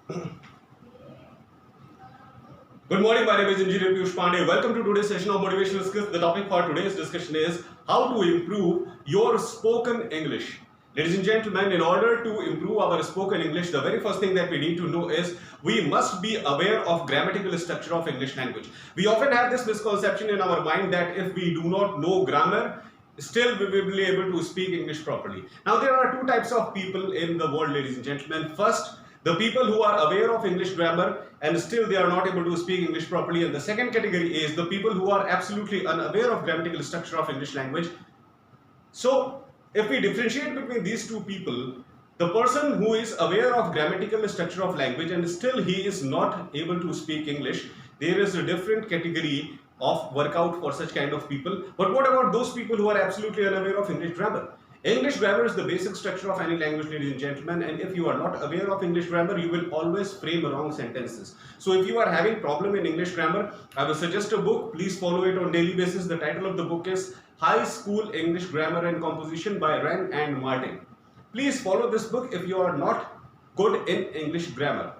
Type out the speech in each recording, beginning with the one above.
Good morning, my name is Engineer Piyush Pandey. Welcome to today's session of Motivational Skills. The topic for today's discussion is how to improve your spoken English. Ladies and gentlemen, in order to improve our spoken English, the very first thing that we need to know is we must be aware of grammatical structure of English language. We often have this misconception in our mind that if we do not know grammar, still we will be able to speak English properly. Now, there are two types of people in the world, ladies and gentlemen. First, the people who are aware of English grammar and still they are not able to speak English properly. And the second category is the people who are absolutely unaware of grammatical structure of English language. So, if we differentiate between these two people, the person who is aware of grammatical structure of language and still he is not able to speak English, there is a different category of workout for such kind of people. But what about those people who are absolutely unaware of English grammar? English grammar is the basic structure of any language, ladies and gentlemen, and if you are not aware of English grammar, you will always frame wrong sentences. So if you are having problem in English grammar, I will suggest a book. Please follow it on daily basis. The title of the book is High School English Grammar and Composition by Wren and Martin. Please follow this book if you are not good in English grammar.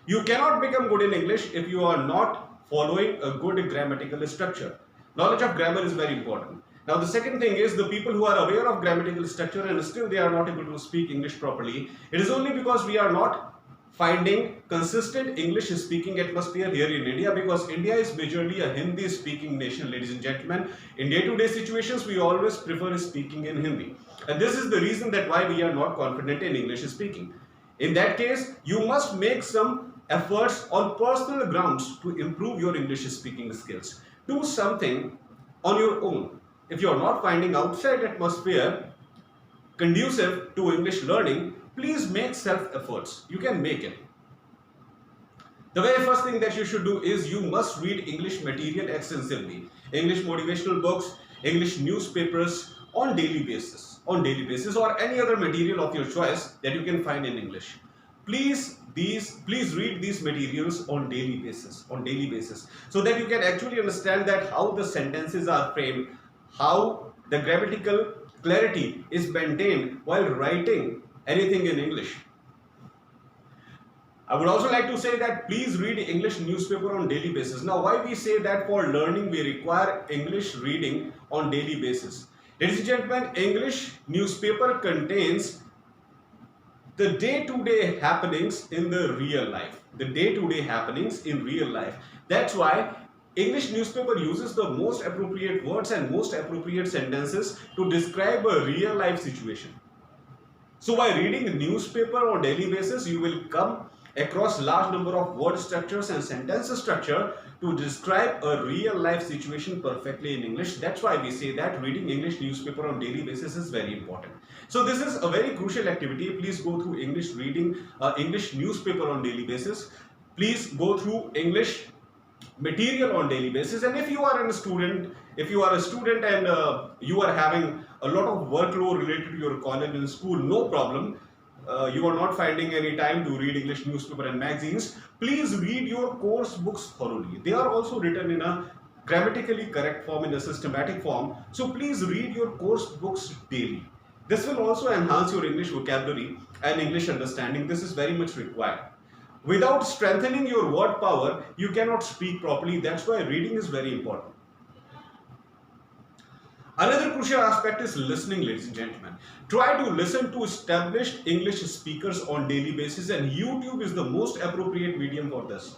You cannot become good in English if you are not following a good grammatical structure. Knowledge of grammar is very important. Now the second thing is the people who are aware of grammatical structure and still they are not able to speak English properly. It is only because we are not finding consistent English speaking atmosphere here in India, because India is majorly a Hindi speaking nation, ladies and gentlemen. In day-to-day situations we always prefer speaking in Hindi, and this is the reason that why we are not confident in English speaking. In that case, you must make some efforts on personal grounds to improve your English speaking skills. Do something on your own. If you are not finding outside atmosphere conducive to English learning, please make self efforts. You can make it. The very first thing that you should do is you must read English material extensively. English motivational books, English newspapers on daily basis, or any other material of your choice that you can find in English. Please read these materials on daily basis, so that you can actually understand that how the sentences are framed, how the grammatical clarity is maintained while writing anything in English. I would also like to say that please read English newspaper on daily basis. Now, why we say that for learning we require English reading on daily basis? Ladies and gentlemen, English newspaper contains the day-to-day happenings in the real life. That's why English newspaper uses the most appropriate words and most appropriate sentences to describe a real life situation. So by reading a newspaper on daily basis, you will come across large number of word structures and sentence structure to describe a real life situation perfectly in English. That's why we say that reading English newspaper on daily basis is very important. So this is a very crucial activity. Please go through English reading, English newspaper on daily basis. Please go through English material on daily basis. And if you are a student and you are having a lot of workload related to your college and school, no problem. You are not finding any time to read English newspaper and magazines. Please read your course books thoroughly. They are also written in a grammatically correct form, in a systematic form. So please read your course books daily. This will also enhance your English vocabulary and English understanding. This is very much required. Without strengthening your word power, you cannot speak properly. That's why reading is very important. Another crucial aspect is listening, ladies and gentlemen. Try to listen to established English speakers on daily basis, and YouTube is the most appropriate medium for this.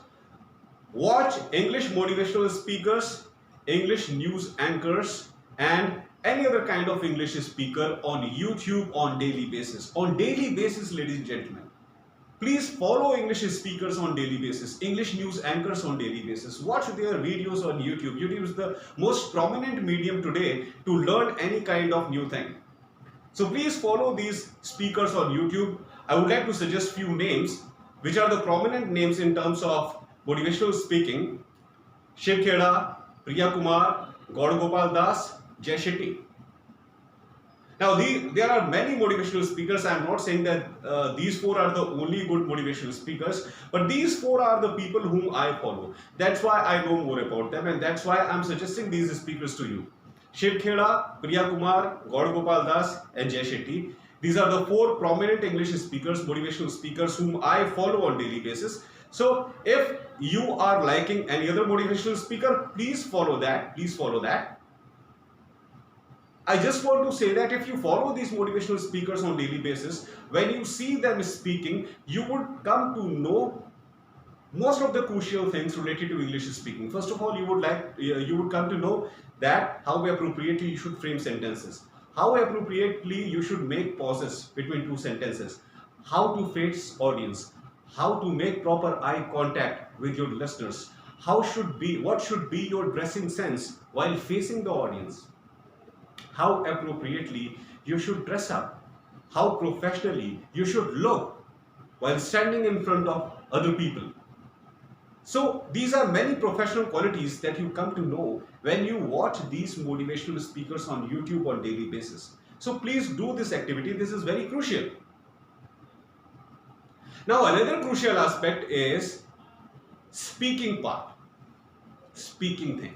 Watch English motivational speakers, English news anchors, and any other kind of English speaker on YouTube on daily basis. On daily basis, ladies and gentlemen. Please follow English speakers on daily basis, English news anchors on daily basis. Watch their videos on YouTube. YouTube is the most prominent medium today to learn any kind of new thing. So please follow these speakers on YouTube. I would like to suggest few names, which are the prominent names in terms of motivational speaking. Shiv Khera, Priya Kumar, Gaur Gopal Das, Jay Shetty. Now, there are many motivational speakers. I am not saying that these four are the only good motivational speakers, but these four are the people whom I follow. That's why I know more about them, and that's why I am suggesting these speakers to you. Shiv Khera, Priya Kumar, Gaur Gopal Das, and Jay Shetty. These are the 4 prominent English speakers, motivational speakers whom I follow on daily basis. So if you are liking any other motivational speaker, please follow that. Please follow that. I just want to say that if you follow these motivational speakers on daily basis, when you see them speaking, you would come to know most of the crucial things related to English speaking. First of all, you would come to know that how appropriately you should frame sentences, how appropriately you should make pauses between 2 sentences, how to face audience, how to make proper eye contact with your listeners, what should be your dressing sense while facing the audience, how appropriately you should dress up, how professionally you should look while standing in front of other people. So these are many professional qualities that you come to know when you watch these motivational speakers on YouTube on daily basis. So please do this activity. This is very crucial. Now another crucial aspect is speaking part, speaking thing.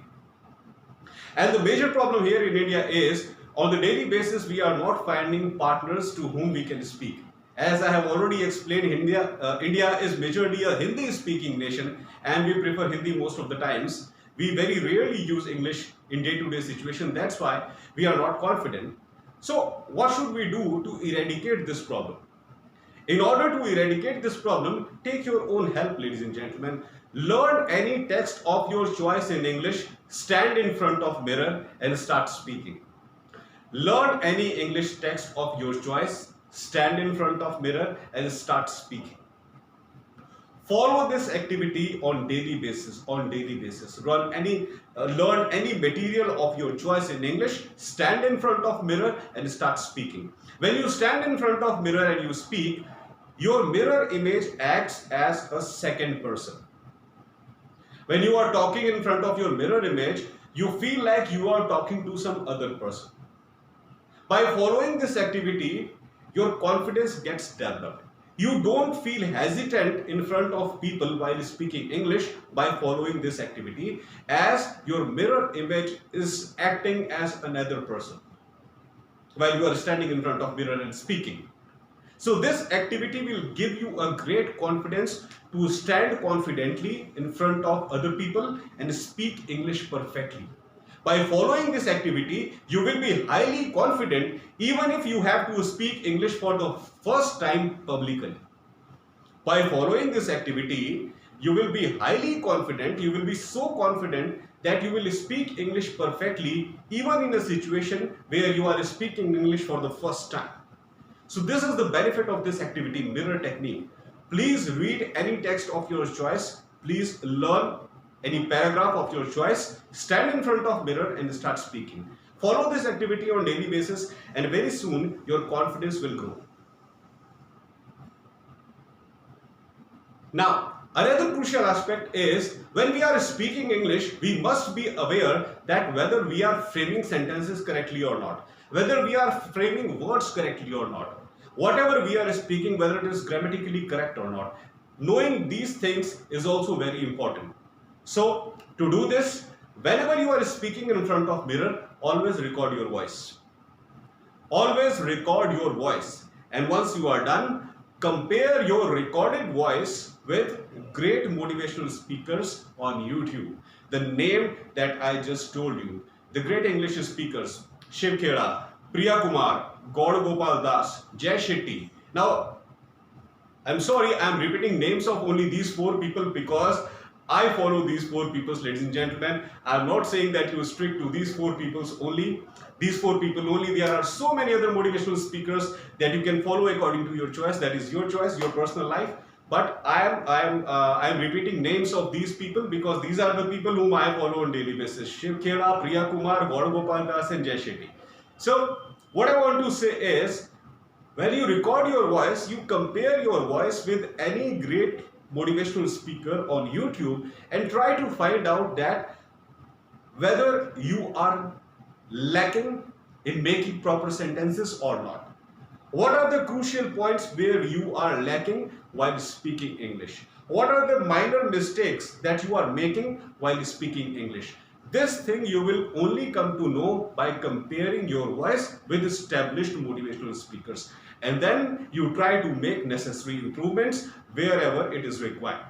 And the major problem here in India is on the daily basis we are not finding partners to whom we can speak. As I have already explained, India is majorly a Hindi speaking nation and we prefer Hindi most of the times. We very rarely use English in day-to-day situation. That's why we are not confident. So what should we do to eradicate this problem? In order to eradicate this problem, take your own help, ladies and gentlemen. Learn any text of your choice in English, stand in front of mirror and start speaking. Learn any English text of your choice, stand in front of mirror and start speaking. Follow this activity on daily basis. Learn any material of your choice in English, stand in front of mirror and start speaking. When you stand in front of mirror and you speak, your mirror image acts as a second person. When you are talking in front of your mirror image, you feel like you are talking to some other person. By following this activity, your confidence gets developed. You don't feel hesitant in front of people while speaking English by following this activity, as your mirror image is acting as another person while you are standing in front of mirror and speaking. So this activity will give you a great confidence to stand confidently in front of other people and speak English perfectly. By following this activity, you will be highly confident even if you have to speak English for the first time publicly. By following this activity, you will be highly confident, you will be so confident that you will speak English perfectly even in a situation where you are speaking English for the first time. So this is the benefit of this activity, mirror technique. Please read any text of your choice. Please learn any paragraph of your choice. Stand in front of mirror and start speaking. Follow this activity on daily basis and very soon your confidence will grow. Now, another crucial aspect is when we are speaking English, we must be aware that whether we are framing sentences correctly or not, whether we are framing words correctly or not, whatever we are speaking, whether it is grammatically correct or not. Knowing these things is also very important. So, to do this, whenever you are speaking in front of mirror, always record your voice. Always record your voice. And once you are done, compare your recorded voice with great motivational speakers on YouTube. The name that I just told you, the great English speakers, Shiv Khera, Priya Kumar, Gaur Gopal Das, Jay Shetty. Now, I'm sorry, I'm repeating names of only these 4 people because I follow these 4 people, ladies and gentlemen. I'm not saying that you stick to these 4 people only. These 4 people only. There are so many other motivational speakers that you can follow according to your choice. That is your choice, your personal life. But I am repeating names of these people because these are the people whom I follow on daily basis. Shiv Khera, Priya Kumar, Gaur Gopal Das and Jay Shetty. So what I want to say is, when you record your voice, you compare your voice with any great motivational speaker on YouTube and try to find out that whether you are lacking in making proper sentences or not. What are the crucial points where you are lacking while speaking English? What are the minor mistakes that you are making while speaking English? This thing you will only come to know by comparing your voice with established motivational speakers. and then you try to make necessary improvements wherever it is required.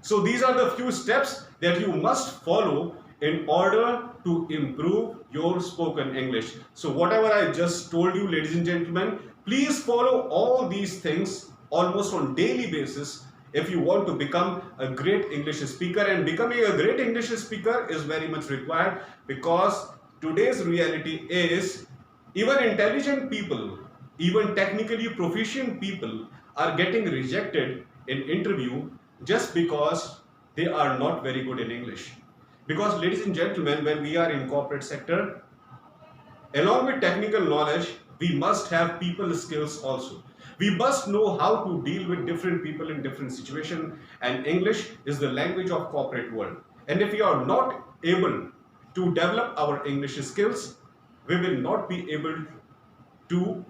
So these are the few steps that you must follow in order to improve your spoken English. So whatever I just told you, ladies and gentlemen, please follow all these things almost on daily basis if you want to become a great English speaker. And becoming a great English speaker is very much required, because today's reality is even intelligent people, even technically proficient people are getting rejected in interview just because they are not very good in English. Because ladies and gentlemen, when we are in corporate sector, along with technical knowledge, we must have people skills also. We must know how to deal with different people in different situations, and English is the language of corporate world. And if we are not able to develop our English skills, we will not be able to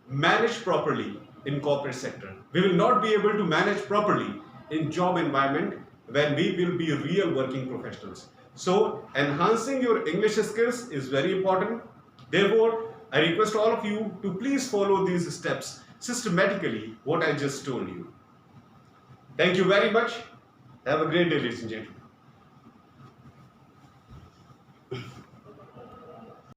manage properly in corporate sector. We will not be able to manage properly in job environment when we will be real working professionals. So enhancing your English skills is very important. Therefore, I request all of you to please follow these steps systematically, what I just told you. Thank you very much. Have a great day, ladies and gentlemen.